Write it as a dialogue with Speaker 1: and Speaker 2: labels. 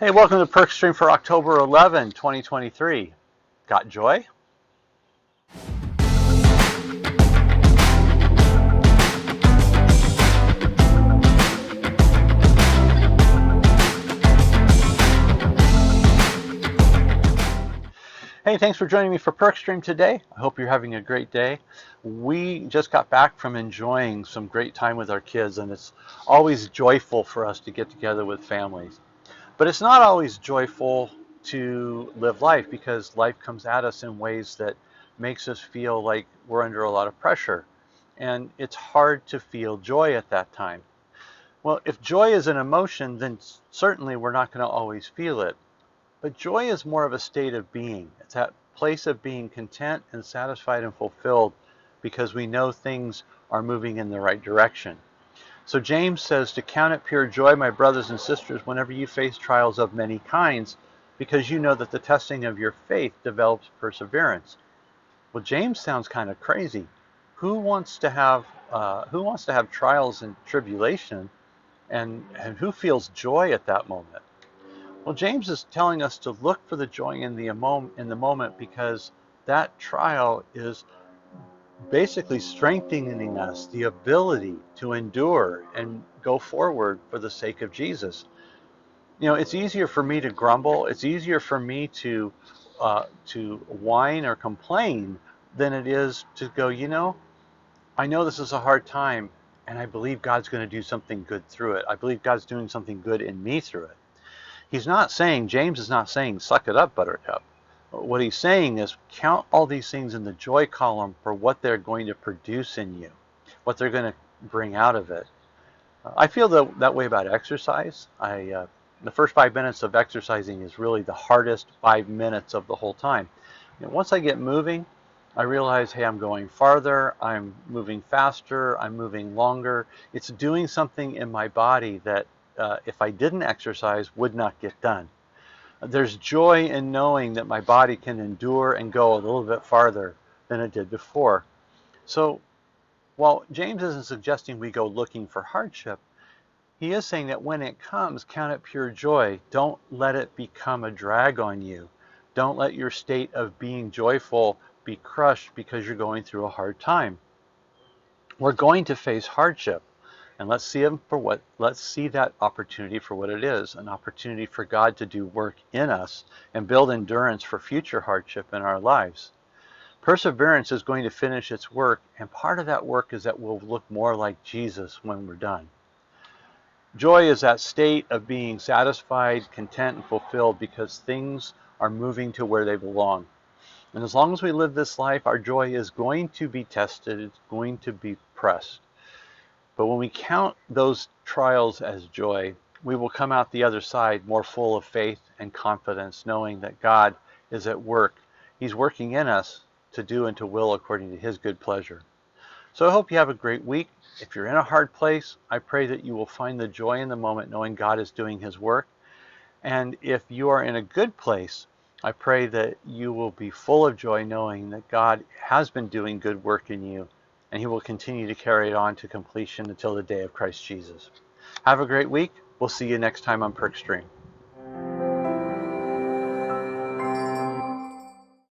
Speaker 1: Hey, welcome to PerkStream for October 11, 2023. Got joy? Hey, thanks for joining me for PerkStream today. I hope you're having a great day. We just got back from enjoying some great time with our kids, and it's always joyful for us to get together with families. But it's not always joyful to live life because life comes at us in ways that makes us feel like we're under a lot of pressure. And it's hard to feel joy at that time. Well, if joy is an emotion, then certainly we're not going to always feel it. But joy is more of a state of being. It's that place of being content and satisfied and fulfilled because we know things are moving in the right direction. So James says to count it pure joy, my brothers and sisters, whenever you face trials of many kinds, because you know that the testing of your faith develops perseverance. Well, James sounds kind of crazy. Who wants to have trials and tribulation, and who feels joy at that moment? Well, James is telling us to look for the joy in the moment because that trial is basically strengthening us the ability to endure and go forward for the sake of Jesus. You know, it's easier for me to grumble. It's easier for me to whine or complain than it is to go, I know this is a hard time, and I believe God's going to do something good through it. I believe God's doing something good in me through it. James is not saying, suck it up, buttercup. What he's saying is count all these things in the joy column for what they're going to produce in you, what they're going to bring out of it. I feel that way about exercise. The first 5 minutes of exercising is really the hardest 5 minutes of the whole time. Once I get moving, I realize, hey, I'm going farther, I'm moving faster, I'm moving longer. It's doing something in my body that if I didn't exercise would not get done. There's joy in knowing that my body can endure and go a little bit farther than it did before. So while James isn't suggesting we go looking for hardship, he is saying that when it comes, count it pure joy. Don't let it become a drag on you. Don't let your state of being joyful be crushed because you're going through a hard time. We're going to face hardship. And let's see that opportunity for what it is, an opportunity for God to do work in us and build endurance for future hardship in our lives. Perseverance is going to finish its work, and part of that work is that we'll look more like Jesus when we're done. Joy is that state of being satisfied, content, and fulfilled because things are moving to where they belong. And as long as we live this life, our joy is going to be tested, it's going to be pressed. But when we count those trials as joy, we will come out the other side more full of faith and confidence, knowing that God is at work. He's working in us to do and to will according to his good pleasure. So I hope you have a great week. If you're in a hard place, I pray that you will find the joy in the moment knowing God is doing his work. And if you are in a good place, I pray that you will be full of joy knowing that God has been doing good work in you, and he will continue to carry it on to completion until the day of Christ Jesus. Have a great week. We'll see you next time on PerkStream.